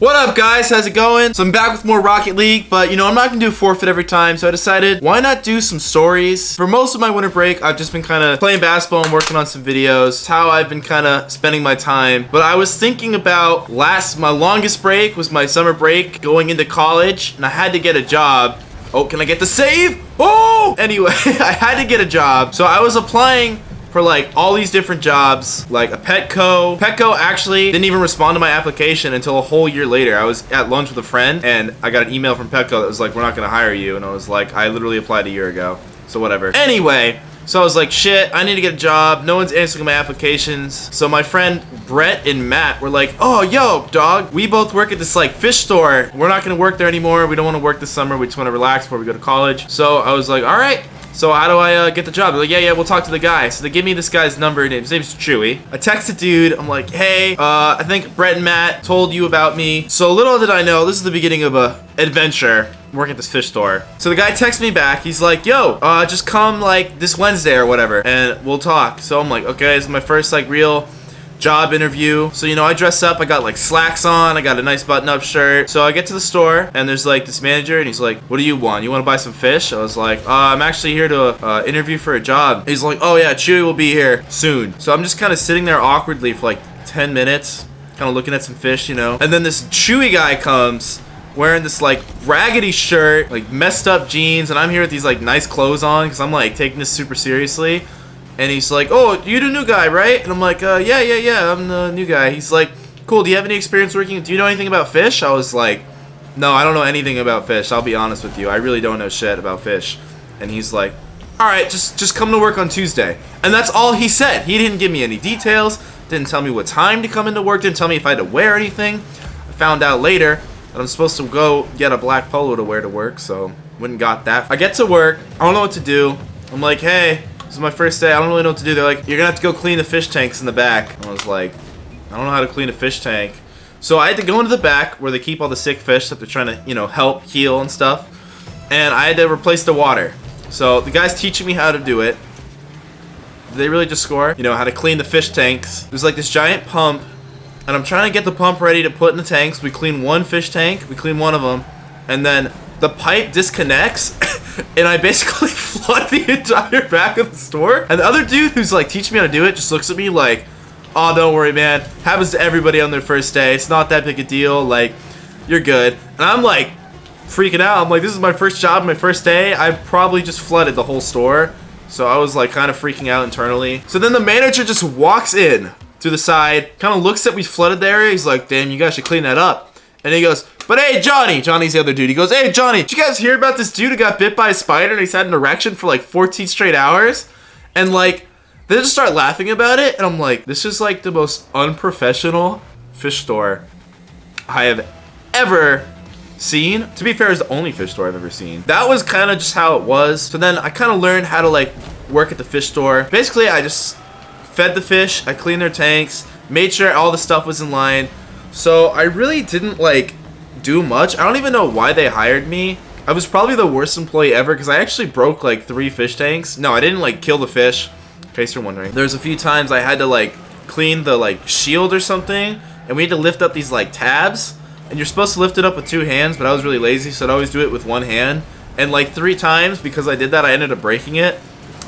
What up, guys? How's it going? So I'm back with more Rocket League, but I'm not gonna do a forfeit every time, so I decided why not do some stories. For most of my winter break, I've just been kind of playing basketball and working on some videos. It's how I've been kind of spending my time. But I was thinking about my longest break was my summer break going into college, and I had to get a job. Oh, can I get the save? Oh! Anyway, I had to get a job, so I was applying for like all these different jobs, like a Petco. Petco actually didn't even respond to my application until a whole year later. I was at lunch with a friend and I got an email from Petco that was like, we're not gonna hire you. And I was like, I literally applied a year ago. So whatever. Anyway, so I was like, shit, I need to get a job. No one's answering my applications. So my friend Brett and Matt were like, oh, yo, dog, we both work at this like fish store. We're not gonna work there anymore. We don't wanna work this summer. We just wanna relax before we go to college. So I was like, all right. So how do I get the job? They're like, yeah, we'll talk to the guy. So they give me this guy's number. His name's Chewy. I text the dude. I'm like, hey, I think Brett and Matt told you about me. So little did I know, this is the beginning of a adventure working at this fish store. So the guy texts me back. He's like, yo, just come like this Wednesday or whatever, and we'll talk. So I'm like, okay, this is my first like real job interview. So I dress up, I got like slacks on, I got a nice button-up shirt. So I get to the store and there's like this manager and he's like, what do you want? You want to buy some fish? I was like, I'm actually here to interview for a job. He's like, oh yeah, Chewy will be here soon. So I'm just kind of sitting there awkwardly for like 10 minutes, kind of looking at some fish, and then this Chewy guy comes wearing this like raggedy shirt, like messed up jeans, and I'm here with these like nice clothes on because I'm like taking this super seriously. And he's like, oh, you're the new guy, right? And I'm like, yeah, I'm the new guy. He's like, cool, do you have any experience working? Do you know anything about fish? I was like, no, I don't know anything about fish. I'll be honest with you. I really don't know shit about fish. And he's like, all right, just come to work on Tuesday. And that's all he said. He didn't give me any details, didn't tell me what time to come into work, didn't tell me if I had to wear anything. I found out later that I'm supposed to go get a black polo to wear to work, so went and got that. I get to work, I don't know what to do. I'm like, hey, this is my first day. I don't really know what to do. They're like, you're gonna have to go clean the fish tanks in the back. And I was like, I don't know how to clean a fish tank. So I had to go into the back where they keep all the sick fish that they're trying to, help heal and stuff. And I had to replace the water. So the guy's teaching me how to do it. Did they really just score? How to clean the fish tanks. There's like this giant pump, and I'm trying to get the pump ready to put in the tanks. We clean one fish tank. We clean one of them, and then the pipe disconnects. And I basically flood the entire back of the store. And the other dude who's like teaching me how to do it just looks at me like, oh, don't worry, man. Happens to everybody on their first day. It's not that big a deal. Like, you're good. And I'm like freaking out. I'm like, this is my first job, my first day. I probably just flooded the whole store. So I was like kind of freaking out internally. So then the manager just walks in to the side, kind of looks at we flooded the area. He's like, damn, you guys should clean that up. And he goes, but hey, Johnny's the other dude. He goes, hey, Johnny, did you guys hear about this dude who got bit by a spider and he's had an erection for like 14 straight hours? And like, they just start laughing about it. And I'm like, this is like the most unprofessional fish store I have ever seen. To be fair, it's the only fish store I've ever seen. That was kind of just how it was. So then I kind of learned how to like work at the fish store. Basically, I just fed the fish, I cleaned their tanks, made sure all the stuff was in line. So I really didn't like do much. I don't even know why they hired me. I was probably the worst employee ever because I actually broke like 3 fish tanks. No, I didn't like kill the fish, in case you're wondering. There's a few times I had to like clean the like shield or something, and we had to lift up these like tabs, and you're supposed to lift it up with 2 hands, but I was really lazy, so I'd always do it with 1 hand. And like 3 times because I did that, I ended up breaking it.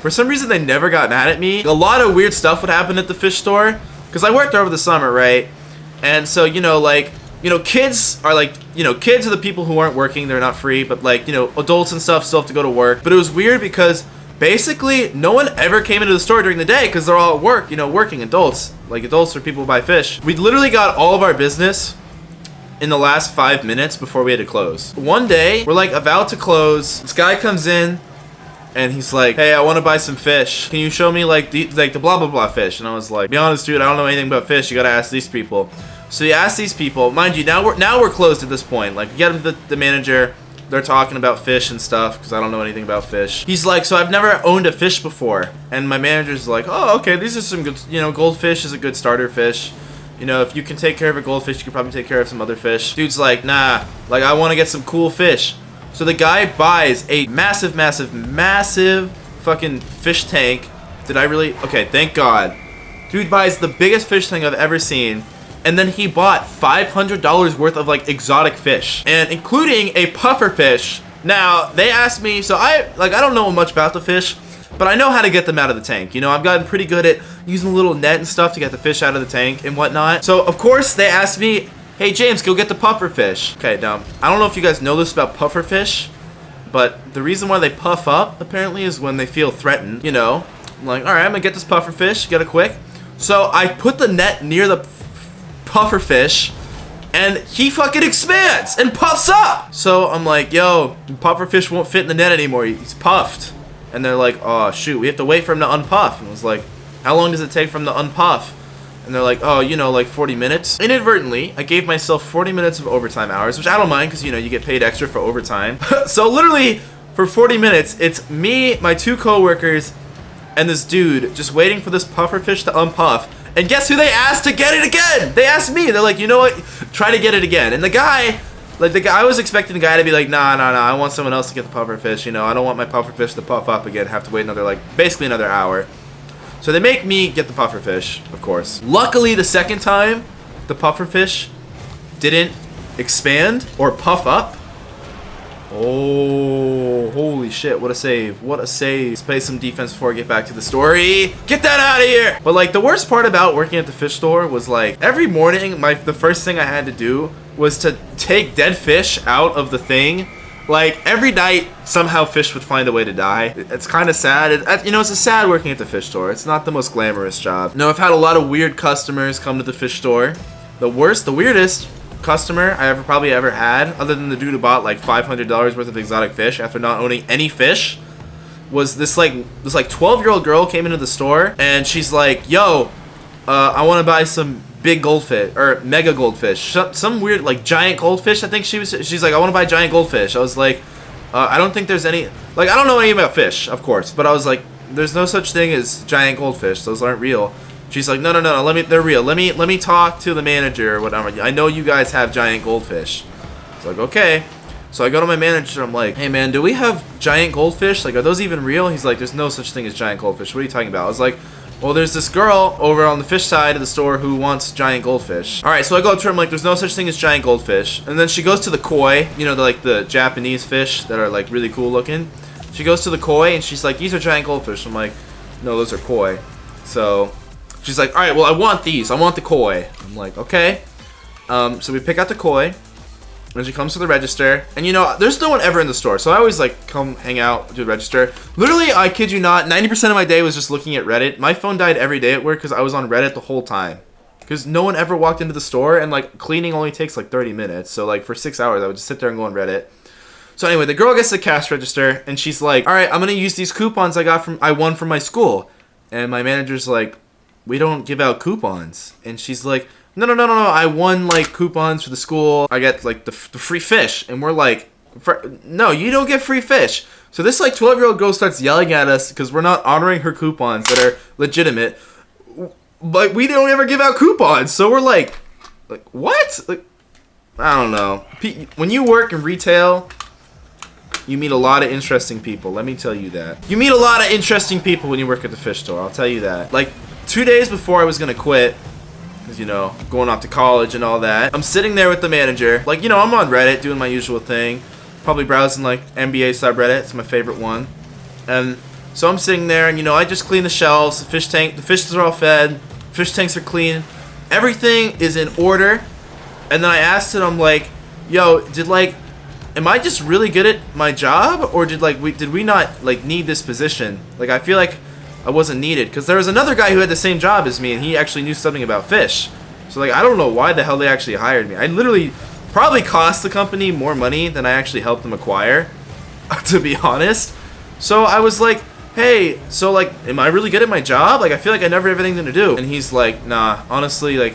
For some reason, they never got mad at me. A lot of weird stuff would happen at the fish store because I worked there over the summer, right? And so, kids are like, kids are the people who aren't working. They're not free, but like, adults and stuff still have to go to work. But it was weird because basically no one ever came into the store during the day because they're all at work, working adults. Like adults are people who buy fish. We literally got all of our business in the last 5 minutes before we had to close. One day, we're like about to close. This guy comes in and he's like, hey, I want to buy some fish. Can you show me like the blah, blah, blah fish? And I was like, be honest, dude, I don't know anything about fish. You got to ask these people. So you ask these people, mind you, now we're closed at this point. Like, you get the manager, they're talking about fish and stuff, because I don't know anything about fish. He's like, so I've never owned a fish before. And my manager's like, oh, okay, these are some good, goldfish is a good starter fish. If you can take care of a goldfish, you can probably take care of some other fish. Dude's like, nah, like, I want to get some cool fish. So the guy buys a massive, massive, massive fucking fish tank. Okay, thank God. Dude buys the biggest fish tank I've ever seen. and then he bought $500 worth of like exotic fish, and including a puffer fish. Now they asked me, so I don't know much about the fish, but I know how to get them out of the tank. You know, I've gotten pretty good at using a little net and stuff to get the fish out of the tank and whatnot. So of course they asked me, hey James, go get the puffer fish. Okay, now I don't know if you guys know this about puffer fish, but the reason why they puff up apparently is when they feel threatened. You know, I'm like, all right, I'm gonna get this puffer fish, get it quick. So I put the net near the puffer fish, and he fucking expands and puffs up. So I'm like, yo, puffer fish won't fit in the net anymore. He's puffed. And they're like, oh shoot, we have to wait for him to unpuff. And I was like, how long does it take for him to unpuff? And they're like, oh, you know, like 40 minutes. Inadvertently, I gave myself 40 minutes of overtime hours, which I don't mind because, you know, you get paid extra for overtime. So literally for 40 minutes, it's me, my 2 coworkers, and this dude just waiting for this puffer fish to unpuff. And guess who they asked to get it again? They asked me. They're like, you know what? Try to get it again. And the guy, I was expecting the guy to be like, nah, I want someone else to get the puffer fish. You know, I don't want my puffer fish to puff up again. Have to wait another, basically another hour. So they make me get the puffer fish, of course. Luckily, the second time, the puffer fish didn't expand or puff up. Oh, holy shit, what a save. What a save. Let's play some defense before I get back to the story. Get that out of here! But like, the worst part about working at the fish store was like, every morning, the first thing I had to do was to take dead fish out of the thing. Like, every night, somehow fish would find a way to die. It's kind of sad. You know, it's a sad working at the fish store. It's not the most glamorous job. No, I've had a lot of weird customers come to the fish store. The weirdest customer I probably ever had, other than the dude who bought like $500 worth of exotic fish after not owning any fish, was this 12-year-old girl came into the store, and she's like, yo, I want to buy some big goldfish or mega goldfish, some weird like giant goldfish. I think she's like, I want to buy giant goldfish. I was like, I don't think there's any, I don't know anything about fish, of course, but I was like, there's no such thing as giant goldfish. Those aren't real. She's like, no, they're real. Let me talk to the manager or whatever. I know you guys have giant goldfish. It's like, okay. So I go to my manager. I'm like, hey man, do we have giant goldfish? Like, are those even real? He's like, there's no such thing as giant goldfish. What are you talking about? I was like, well, there's this girl over on the fish side of the store who wants giant goldfish. All right, so I go up to her. I'm like, there's no such thing as giant goldfish. And then she goes to the koi. You know, the Japanese fish that are like really cool looking. She goes to the koi and she's like, these are giant goldfish. I'm like, no, those are koi. So she's like, all right, well, I want these. I want the koi. I'm like, okay. So we pick out the koi. And she comes to the register. And, you know, there's no one ever in the store. So I always, come hang out, do the register. Literally, I kid you not, 90% of my day was just looking at Reddit. My phone died every day at work because I was on Reddit the whole time. Because no one ever walked into the store. And, cleaning only takes, 30 minutes. So, for 6 hours, I would just sit there and go on Reddit. So anyway, the girl gets to the cash register. And she's like, all right, I'm going to use these coupons I won from my school. And my manager's like, we don't give out coupons. And she's like, no, I won coupons for the school. I get the free fish. And we're like, no, you don't get free fish. So this 12-year-old girl starts yelling at us because we're not honoring her coupons that are legitimate. But we don't ever give out coupons. So we're like what? I don't know. When you work in retail, you meet a lot of interesting people. Let me tell you that. You meet a lot of interesting people when you work at the fish store. I'll tell you that. 2 days before I was going to quit, because, you know, going off to college and all that, I'm sitting there with the manager. I'm on Reddit doing my usual thing. Probably browsing, NBA subreddit. It's my favorite one. And so I'm sitting there, and, I just clean the shelves. The fishes are all fed. Fish tanks are clean. Everything is in order. And then I asked it, I'm like, yo, am I just really good at my job? Or did we not, need this position? I feel like I wasn't needed, because there was another guy who had the same job as me, and he actually knew something about fish. So I don't know why the hell they actually hired me. I literally probably cost the company more money than I actually helped them acquire, to be honest. So I was like, hey, so am I really good at my job? I feel like I never have anything to do. And he's like, nah, honestly,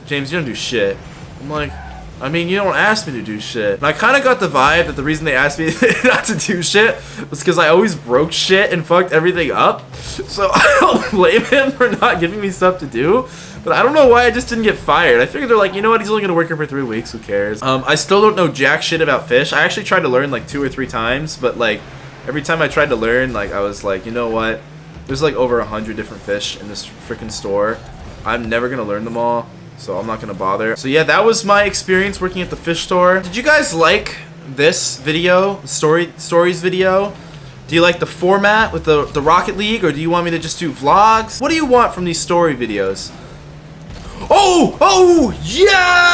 James, you don't do shit. I'm like, I mean, you don't ask me to do shit. And I kind of got the vibe that the reason they asked me not to do shit was because I always broke shit and fucked everything up. So I don't blame him for not giving me stuff to do. But I don't know why I just didn't get fired. I figured they're like, you know what, he's only going to work here for 3 weeks. Who cares? I still don't know jack shit about fish. I actually tried to learn 2 or 3 times. But every time I tried to learn, I was like, you know what? There's over 100 different fish in this freaking store. I'm never going to learn them all. so I'm not gonna bother. So yeah, that was my experience working at the fish store. Did you guys like this video, stories video? Do you like the format with the Rocket League, or do you want me to just do vlogs? What do you want from these story videos? Oh! Oh! Yeah!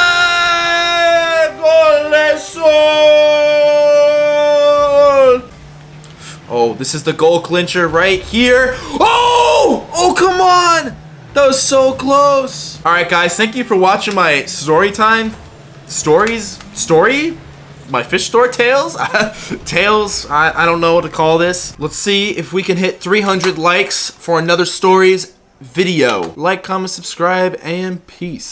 Goal! Oh, this is the goal clincher right here. Oh! Oh, come on! That was so close. All right, guys, thank you for watching my story time. Story? My fish store tales? Tales, I don't know what to call this. Let's see if we can hit 300 likes for another stories video. Like, comment, subscribe, and peace.